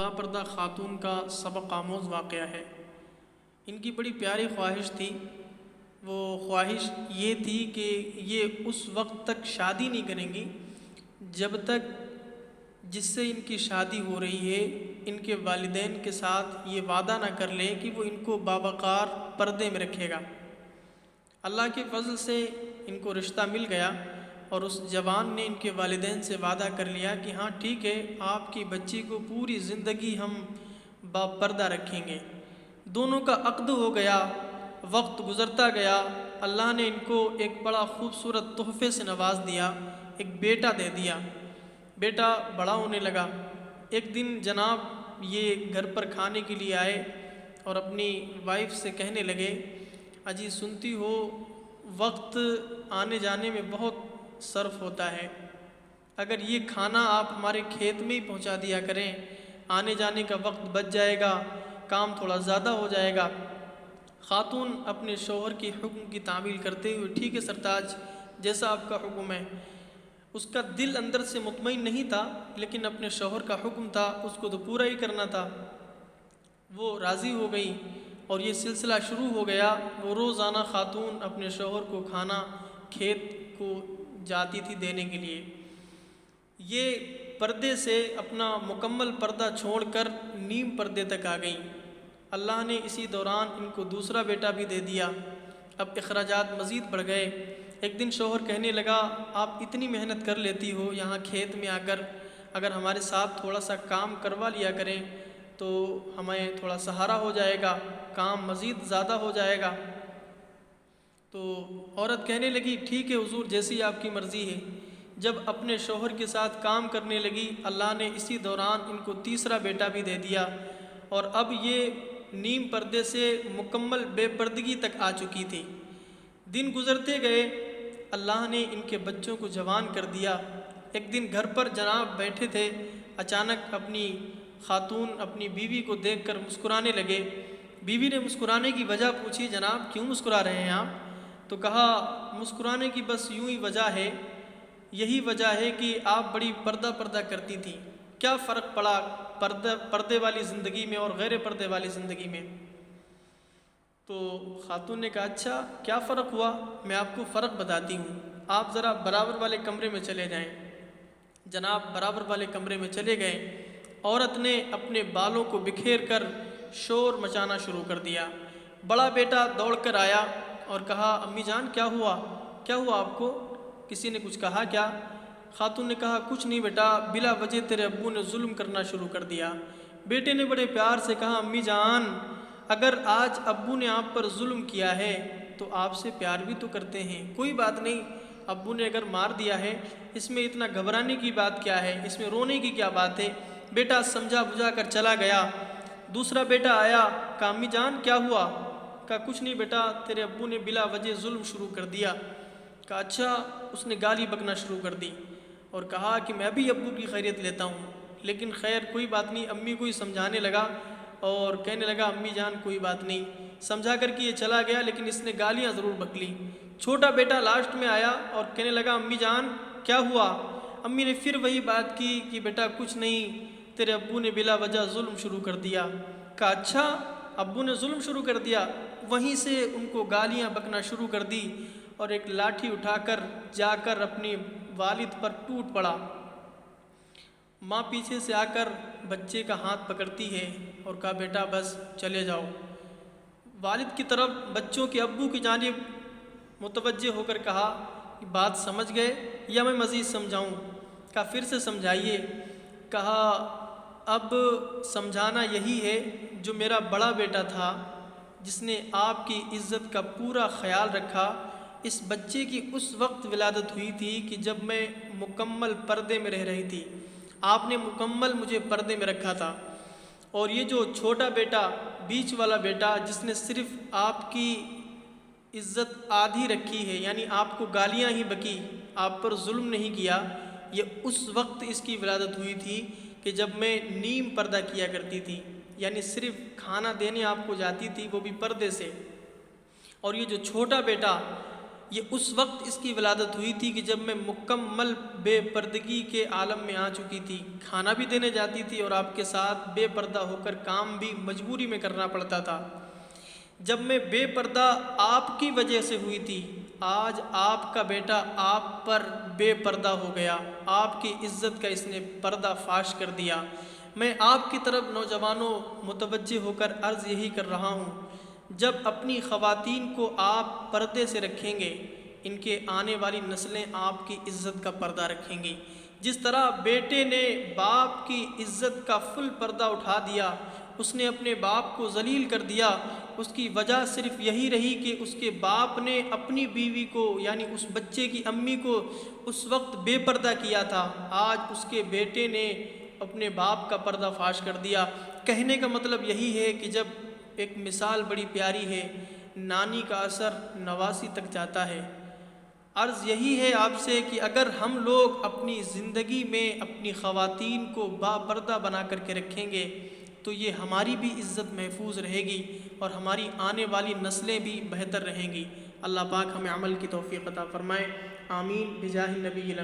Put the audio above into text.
پردہ خاتون کا سبق آموز واقعہ ہے۔ ان کی بڑی پیاری خواہش تھی۔ وہ خواہش یہ تھی کہ یہ اس وقت تک شادی نہیں کریں گی جب تک جس سے ان کی شادی ہو رہی ہے ان کے والدین کے ساتھ یہ وعدہ نہ کر لیں کہ وہ ان کو باوقار پردے میں رکھے گا۔ اللہ کے فضل سے ان کو رشتہ مل گیا اور اس جوان نے ان کے والدین سے وعدہ کر لیا کہ ہاں ٹھیک ہے، آپ کی بچی کو پوری زندگی ہم باپردہ رکھیں گے۔ دونوں کا عقد ہو گیا، وقت گزرتا گیا، اللہ نے ان کو ایک بڑا خوبصورت تحفے سے نواز دیا، ایک بیٹا دے دیا۔ بیٹا بڑا ہونے لگا۔ ایک دن جناب یہ گھر پر کھانے کے لیے آئے اور اپنی وائف سے کہنے لگے، اجی سنتی ہو وقت آنے جانے میں بہت صرف ہوتا ہے، اگر یہ کھانا آپ ہمارے کھیت میں ہی پہنچا دیا کریں، آنے جانے کا وقت بچ جائے گا، کام تھوڑا زیادہ ہو جائے گا۔ خاتون اپنے شوہر کی حکم کی تعمیل کرتے ہوئے، ٹھیک ہے سرتاج، جیسا آپ کا حکم ہے۔ اس کا دل اندر سے مطمئن نہیں تھا، لیکن اپنے شوہر کا حکم تھا، اس کو تو پورا ہی کرنا تھا۔ وہ راضی ہو گئی اور یہ سلسلہ شروع ہو گیا۔ وہ روزانہ خاتون اپنے شوہر کو کھانا کھیت کو جاتی تھی دینے کے لیے۔ یہ پردے سے اپنا مکمل پردہ چھوڑ کر نیم پردے تک آ گئیں۔ اللہ نے اسی دوران ان کو دوسرا بیٹا بھی دے دیا۔ اب اخراجات مزید بڑھ گئے۔ ایک دن شوہر کہنے لگا، آپ اتنی محنت کر لیتی ہو یہاں کھیت میں آ کر، اگر ہمارے ساتھ تھوڑا سا کام کروا لیا کریں تو ہمیں تھوڑا سہارا ہو جائے گا، کام مزید زیادہ ہو جائے گا۔ تو عورت کہنے لگی، ٹھیک ہے حضور، جیسی آپ کی مرضی ہے۔ جب اپنے شوہر کے ساتھ کام کرنے لگی، اللہ نے اسی دوران ان کو تیسرا بیٹا بھی دے دیا، اور اب یہ نیم پردے سے مکمل بے پردگی تک آ چکی تھی۔ دن گزرتے گئے، اللہ نے ان کے بچوں کو جوان کر دیا۔ ایک دن گھر پر جناب بیٹھے تھے، اچانک اپنی خاتون اپنی بیوی کو دیکھ کر مسکرانے لگے۔ بیوی نے مسکرانے کی وجہ پوچھی، جناب کیوں مسکرا رہے ہیں آپ؟ تو کہا، مسکرانے کی بس یوں ہی وجہ ہے، یہی وجہ ہے کہ آپ بڑی پردہ کرتی تھیں، کیا فرق پڑا پردے والی زندگی میں اور غیر پردے والی زندگی میں؟ تو خاتون نے کہا، اچھا کیا فرق ہوا؟ میں آپ کو فرق بتاتی ہوں، آپ ذرا برابر والے کمرے میں چلے جائیں۔ جناب برابر والے کمرے میں چلے گئے۔ عورت نے اپنے بالوں کو بکھیر کر شور مچانا شروع کر دیا۔ بڑا بیٹا دوڑ کر آیا اور کہا، امی جان کیا ہوا؟ کیا ہوا آپ کو؟ کسی نے کچھ کہا کیا؟ خاتون نے کہا، کچھ نہیں بیٹا، بلا وجہ تیرے ابو نے ظلم کرنا شروع کر دیا۔ بیٹے نے بڑے پیار سے کہا، امی جان اگر آج ابو نے آپ پر ظلم کیا ہے تو آپ سے پیار بھی تو کرتے ہیں، کوئی بات نہیں، ابو نے اگر مار دیا ہے اس میں اتنا گھبرانے کی بات کیا ہے، اس میں رونے کی کیا بات ہے؟ بیٹا سمجھا بجھا کر چلا گیا۔ دوسرا بیٹا آیا، کہا، امی جان کیا ہوا؟ کہا، کچھ نہیں بیٹا، تیرے ابو نے بلا وجہ ظلم شروع کر دیا۔ کہا، اچھا؟ اس نے گالی بکنا شروع کر دی اور کہا کہ میں بھی ابو کی خیریت لیتا ہوں، لیکن خیر کوئی بات نہیں۔ امی کو ہی سمجھانے لگا اور کہنے لگا، امی جان کوئی بات نہیں، سمجھا کر کہ یہ چلا گیا، لیکن اس نے گالیاں ضرور بک لی۔ چھوٹا بیٹا لاسٹ میں آیا اور کہنے لگا، امی جان کیا ہوا؟ امی نے پھر وہی بات کی کہ بیٹا کچھ نہیں، تیرے ابو نے بلا وجہ ظلم شروع کر دیا۔ کہا، اچھا ابو نے ظلم شروع کر دیا؟ وہیں سے ان کو گالیاں بکنا شروع کر دی اور ایک لاٹھی اٹھا کر جا کر اپنی والد پر ٹوٹ پڑا۔ ماں پیچھے سے آ کر بچے کا ہاتھ پکڑتی ہے اور کہا، بیٹا بس چلے جاؤ۔ والد کی طرف بچوں کے ابو کی جانب متوجہ ہو کر کہا، بات سمجھ گئے یا میں مزید سمجھاؤں؟ کہا، پھر سے سمجھائیے۔ کہا، اب سمجھانا یہی ہے، جو میرا بڑا بیٹا تھا جس نے آپ کی عزت کا پورا خیال رکھا، اس بچے کی اس وقت ولادت ہوئی تھی کہ جب میں مکمل پردے میں رہ رہی تھی، آپ نے مکمل مجھے پردے میں رکھا تھا، اور یہ جو چھوٹا بیٹا بیچ والا بیٹا جس نے صرف آپ کی عزت آدھی رکھی ہے، یعنی آپ کو گالیاں ہی بکی، آپ پر ظلم نہیں کیا، یہ اس وقت اس کی ولادت ہوئی تھی کہ جب میں نیم پردہ کیا کرتی تھی، یعنی صرف کھانا دینے آپ کو جاتی تھی وہ بھی پردے سے۔ اور یہ جو چھوٹا بیٹا یہ اس وقت اس کی ولادت ہوئی تھی کہ جب میں مکمل بے پردگی کے عالم میں آ چکی تھی، کھانا بھی دینے جاتی تھی اور آپ کے ساتھ بے پردہ ہو کر کام بھی مجبوری میں کرنا پڑتا تھا۔ جب میں بے پردہ آپ کی وجہ سے ہوئی تھی، آج آپ کا بیٹا آپ پر بے پردہ ہو گیا، آپ کی عزت کا اس نے پردہ فاش کر دیا۔ میں آپ کی طرف نوجوانوں متوجہ ہو کر عرض یہی کر رہا ہوں، جب اپنی خواتین کو آپ پردے سے رکھیں گے، ان کے آنے والی نسلیں آپ کی عزت کا پردہ رکھیں گی۔ جس طرح بیٹے نے باپ کی عزت کا فل پردہ اٹھا دیا، اس نے اپنے باپ کو ذلیل کر دیا، اس کی وجہ صرف یہی رہی کہ اس کے باپ نے اپنی بیوی کو یعنی اس بچے کی امی کو اس وقت بے پردہ کیا تھا، آج اس کے بیٹے نے اپنے باپ کا پردہ فاش کر دیا۔ کہنے کا مطلب یہی ہے کہ جب ایک مثال بڑی پیاری ہے، نانی کا اثر نواسی تک جاتا ہے۔ عرض یہی ہے آپ سے کہ اگر ہم لوگ اپنی زندگی میں اپنی خواتین کو با پردہ بنا کر کے رکھیں گے تو یہ ہماری بھی عزت محفوظ رہے گی اور ہماری آنے والی نسلیں بھی بہتر رہیں گی۔ اللہ پاک ہمیں عمل کی توفیق عطا فرمائے، آمین بجاہ نبی